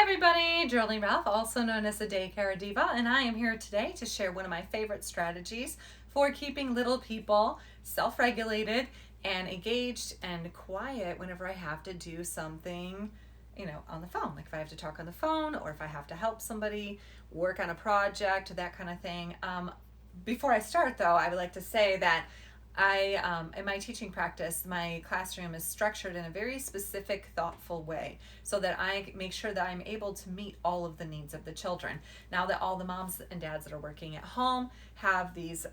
everybody, Girly Ralph, also known as the Daycare Diva, and I am here today to share one of my favorite strategies for keeping little people self-regulated and engaged and quiet whenever I have to do something, on the phone. Like if I have to talk on the phone or if I have to help somebody work on a project, that kind of thing. Before I start though, I would like to say that in my teaching practice, my classroom is structured in a very specific, thoughtful way so that I make sure that I'm able to meet all of the needs of the children. Now that all the moms and dads that are working at home have these,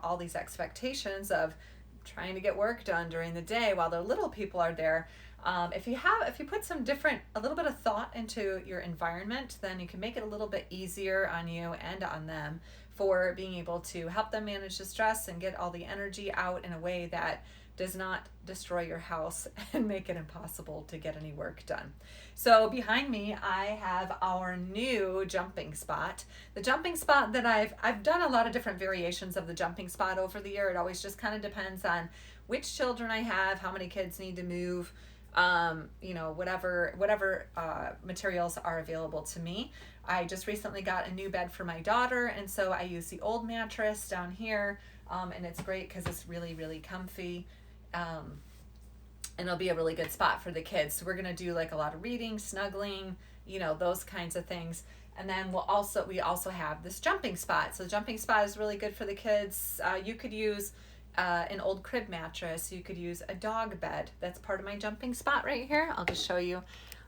all these expectations of trying to get work done during the day while their little people are there. If you put a little bit of thought into your environment, then you can make it a little bit easier on you and on them for being able to help them manage the stress and get all the energy out in a way that does not destroy your house and make it impossible to get any work done. So behind me, I have our new jumping spot. The jumping spot that I've done a lot of different variations of the jumping spot over the year. It always just kind of depends on which children I have, how many kids need to move, whatever materials are available to me. I just recently got a new bed for my daughter, and so I use the old mattress down here, and it's great because it's really, really comfy, and it'll be a really good spot for the kids. So we're gonna do like a lot of reading, snuggling, those kinds of things. And then we also have this jumping spot. So the jumping spot is really good for the kids. You could use an old crib mattress. You could use a dog bed. That's part of my jumping spot right here. I'll just show you.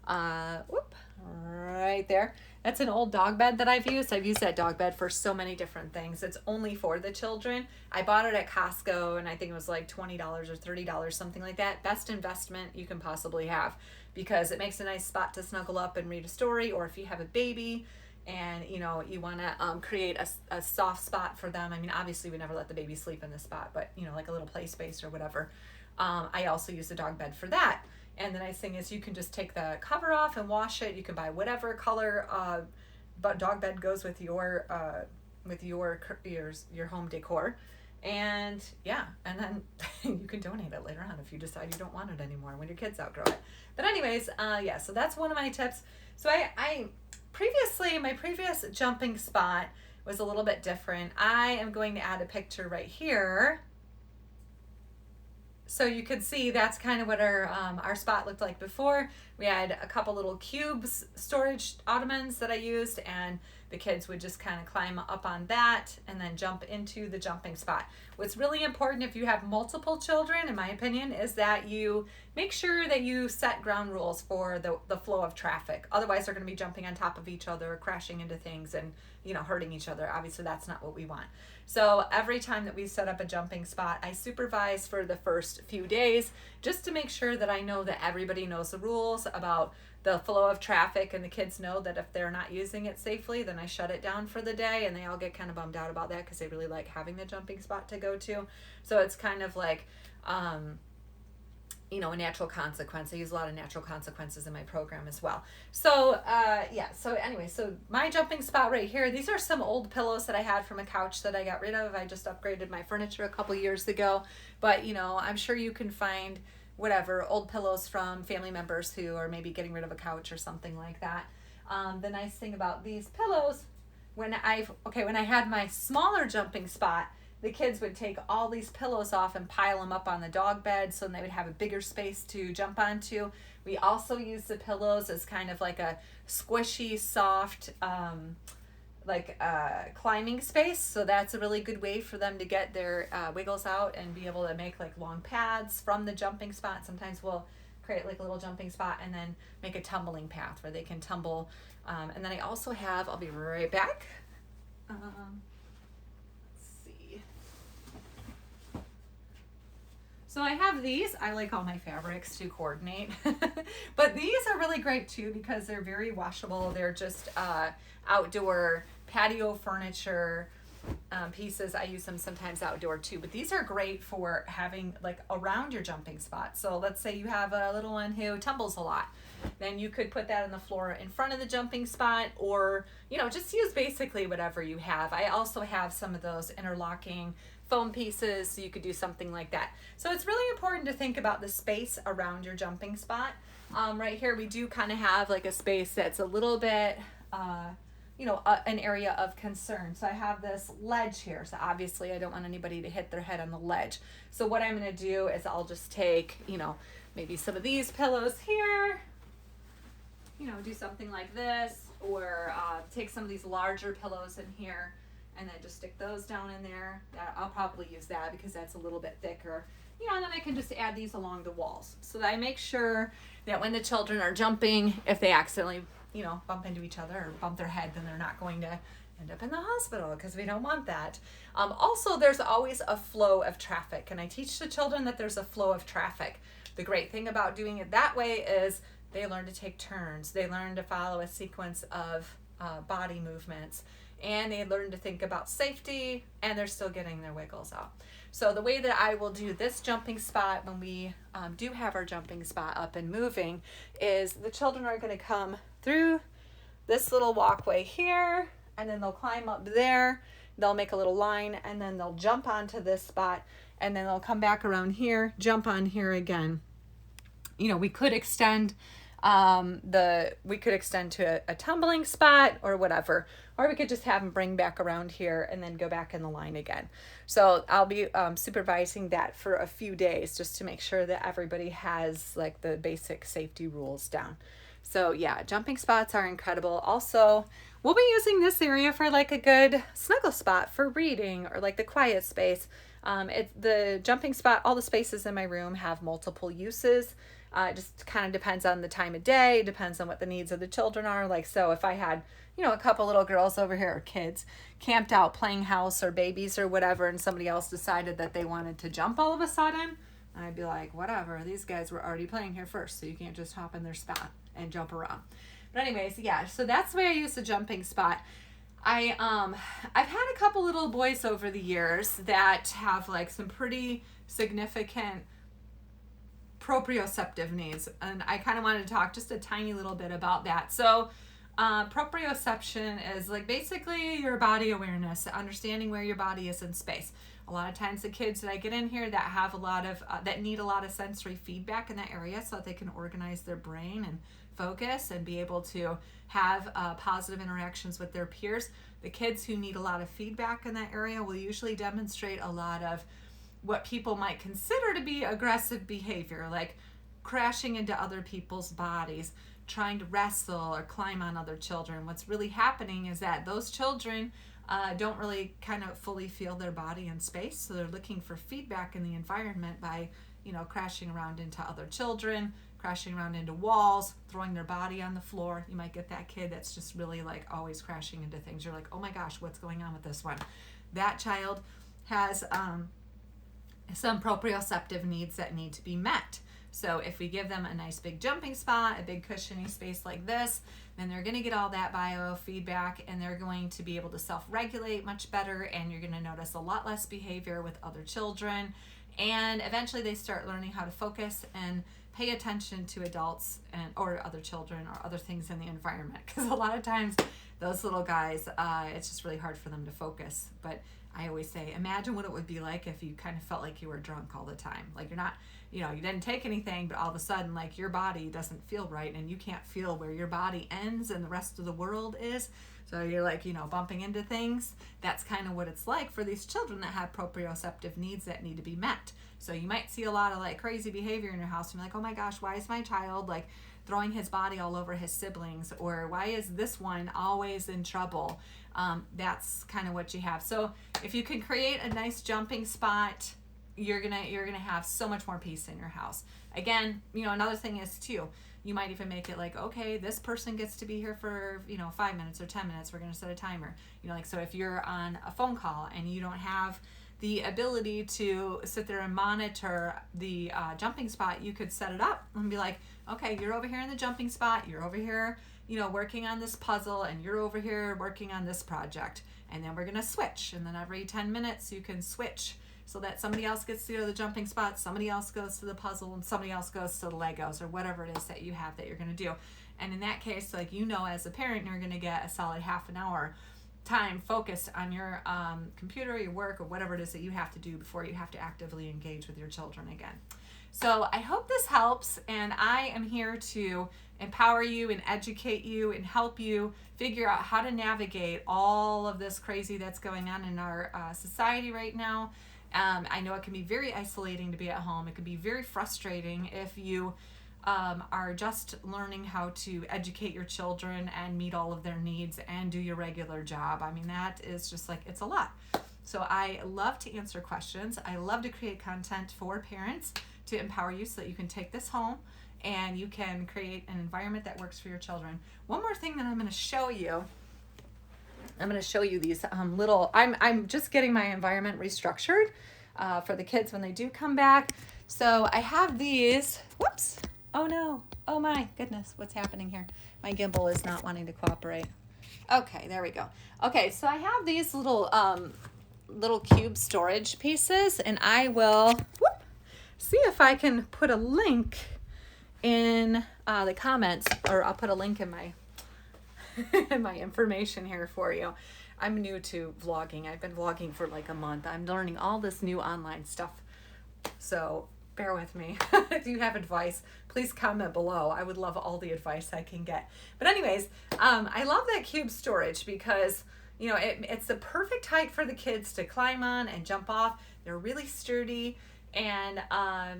Right there. That's an old dog bed that I've used. I've used that dog bed for so many different things. It's only for the children. I bought it at Costco and I think it was like $20 or $30, something like that. Best investment you can possibly have because it makes a nice spot to snuggle up and read a story, or if you have a baby and you want to create a soft spot for them. I mean, obviously we never let the baby sleep in this spot, but like a little play space or whatever. I also use the dog bed for that. And the nice thing is you can just take the cover off and wash it. You can buy whatever color but dog bed goes with your home decor. And yeah, and then you can donate it later on if you decide you don't want it anymore when your kids outgrow it. But anyways, so that's one of my tips. So my previous jumping spot was a little bit different. I am going to add a picture right here. So you could see that's kind of what our spot looked like before. We had a couple little cubes, storage ottomans that I used, and the kids would just kind of climb up on that and then jump into the jumping spot. What's really important if you have multiple children, in my opinion, is that you make sure that you set ground rules for the flow of traffic. Otherwise, they're going to be jumping on top of each other, crashing into things, and hurting each other. Obviously, that's not what we want. So every time that we set up a jumping spot, I supervise for the first few days just to make sure that I know that everybody knows the rules about the flow of traffic, and the kids know that if they're not using it safely, then I shut it down for the day, and they all get kind of bummed out about that because they really like having the jumping spot to go to. So it's kind of like, a natural consequence. I use a lot of natural consequences in my program as well. So so my jumping spot right here, these are some old pillows that I had from a couch that I got rid of. I just upgraded my furniture a couple years ago, but I'm sure you can find whatever old pillows from family members who are maybe getting rid of a couch or something like that. The nice thing about these pillows, when I had my smaller jumping spot, the kids would take all these pillows off and pile them up on the dog bed, so they would have a bigger space to jump onto. We also use the pillows as kind of like a squishy, soft, climbing space. So that's a really good way for them to get their wiggles out and be able to make like long pads from the jumping spot. Sometimes we'll create like a little jumping spot and then make a tumbling path where they can tumble. And then I also have, I'll be right back. So I have these. I like all my fabrics to coordinate. But these are really great too because they're very washable. They're just outdoor patio furniture pieces. I use them sometimes outdoor too. But these are great for having like around your jumping spot. So let's say you have a little one who tumbles a lot. Then you could put that on the floor in front of the jumping spot, or just use basically whatever you have. I also have some of those interlocking foam pieces, so you could do something like that. So it's really important to think about the space around your jumping spot. Right here we do kind of have like a space that's a little bit, an area of concern. So I have this ledge here. So obviously I don't want anybody to hit their head on the ledge. So what I'm going to do is I'll just take, maybe some of these pillows here, do something like this, or take some of these larger pillows in here and then just stick those down in there. I'll probably use that because that's a little bit thicker. And then I can just add these along the walls so that I make sure that when the children are jumping, if they accidentally, bump into each other or bump their head, then they're not going to end up in the hospital because we don't want that. Also, there's always a flow of traffic, and I teach the children that there's a flow of traffic. The great thing about doing it that way is they learn to take turns. They learn to follow a sequence of body movements, and they learn to think about safety, and they're still getting their wiggles out. So the way that I will do this jumping spot when we do have our jumping spot up and moving is the children are going to come through this little walkway here, and then they'll climb up there. They'll make a little line, and then they'll jump onto this spot, and then they'll come back around here, jump on here again. We could extend to a tumbling spot or whatever, or we could just have them bring back around here and then go back in the line again. So I'll be supervising that for a few days just to make sure that everybody has like the basic safety rules down. So yeah, jumping spots are incredible. Also, we'll be using this area for like a good snuggle spot for reading or like the quiet space. The jumping spot, all the spaces in my room have multiple uses. It just kind of depends on the time of day, depends on what the needs of the children are. Like, so if I had, a couple little girls over here or kids camped out playing house or babies or whatever, and somebody else decided that they wanted to jump all of a sudden, I'd be like, whatever, these guys were already playing here first, so you can't just hop in their spot and jump around. But anyways, yeah, so that's the way I use the jumping spot. I've had a couple little boys over the years that have like some pretty significant proprioceptive needs, and I kind of wanted to talk just a tiny little bit about that. So proprioception is like basically your body awareness, understanding where your body is in space. A lot of times the kids that I get in here that have a lot of that need a lot of sensory feedback in that area so that they can organize their brain and focus and be able to have positive interactions with their peers. The kids who need a lot of feedback in that area will usually demonstrate a lot of what people might consider to be aggressive behavior, like crashing into other people's bodies, trying to wrestle or climb on other children. What's really happening is that those children don't really kind of fully feel their body in space, so they're looking for feedback in the environment by, crashing around into other children, crashing around into walls, throwing their body on the floor. You might get that kid that's just really like always crashing into things. You're like, oh my gosh, what's going on with this one? That child has some proprioceptive needs that need to be met. So if we give them a nice big jumping spot, a big cushiony space like this, then they're going to get all that biofeedback, and they're going to be able to self-regulate much better, and you're going to notice a lot less behavior with other children, and eventually they start learning how to focus and pay attention to adults or other children or other things in the environment, because a lot of times those little guys, it's just really hard for them to focus. But I always say, imagine what it would be like if you kind of felt like you were drunk all the time. Like you're not, you didn't take anything, but all of a sudden, like your body doesn't feel right, and you can't feel where your body ends and the rest of the world is. So you're like, bumping into things. That's kind of what it's like for these children that have proprioceptive needs that need to be met. So you might see a lot of like crazy behavior in your house, and you're like, oh my gosh, why is my child like throwing his body all over his siblings? Or why is this one always in trouble? That's kind of what you have. So if you can create a nice jumping spot, you're gonna have so much more peace in your house. Again, another thing is too, you might even make it like, okay, this person gets to be here for 5 minutes or 10 minutes. We're gonna set a timer. So if you're on a phone call and you don't have the ability to sit there and monitor the jumping spot, you could set it up and be like, okay, you're over here in the jumping spot, you're over here working on this puzzle, and you're over here working on this project, and then we're gonna switch, and then every 10 minutes you can switch so that somebody else gets to go to the jumping spot, somebody else goes to the puzzle, and somebody else goes to the Legos or whatever it is that you have that you're gonna do. And in that case, like, as a parent, you're gonna get a solid half an hour time focused on your computer, your work, or whatever it is that you have to do before you have to actively engage with your children again. So I hope this helps, and I am here to empower you and educate you and help you figure out how to navigate all of this crazy that's going on in our society right now. I know it can be very isolating to be at home. It can be very frustrating if you are just learning how to educate your children and meet all of their needs and do your regular job. I mean, that is just like, it's a lot. So I love to answer questions. I love to create content for parents to empower you so that you can take this home and you can create an environment that works for your children. One more thing that I'm going to show you. I'm going to show you these I'm just getting my environment restructured for the kids when they do come back. So I have these, whoops, oh no, oh my goodness, what's happening here? My gimbal is not wanting to cooperate. Okay, there we go. Okay, so I have these little cube storage pieces, and I will see if I can put a link in the comments, or I'll put a link in my my information here for you. I'm new to vlogging. I've been vlogging for like a month. I'm learning all this new online stuff, so bear with me. If you have advice, please comment below. I would love all the advice I can get. But anyways, I love that cube storage because, you know, it's the perfect height for the kids to climb on and jump off. They're really sturdy, and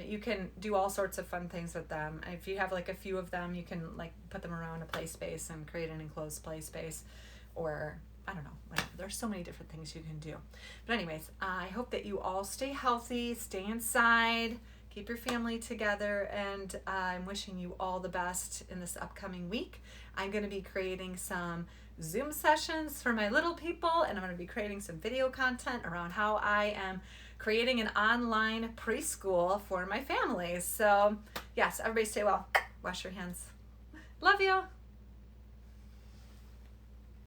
you can do all sorts of fun things with them. If you have like a few of them, you can like put them around a play space and create an enclosed play space, or I don't know, whatever. There's so many different things you can do. But anyways, I hope that you all stay healthy, stay inside, keep your family together, and I'm wishing you all the best in this upcoming week. I'm going to be creating some Zoom sessions for my little people, and I'm going to be creating some video content around how I am creating an online preschool for my families. So yes, everybody stay well. Wash your hands. Love you.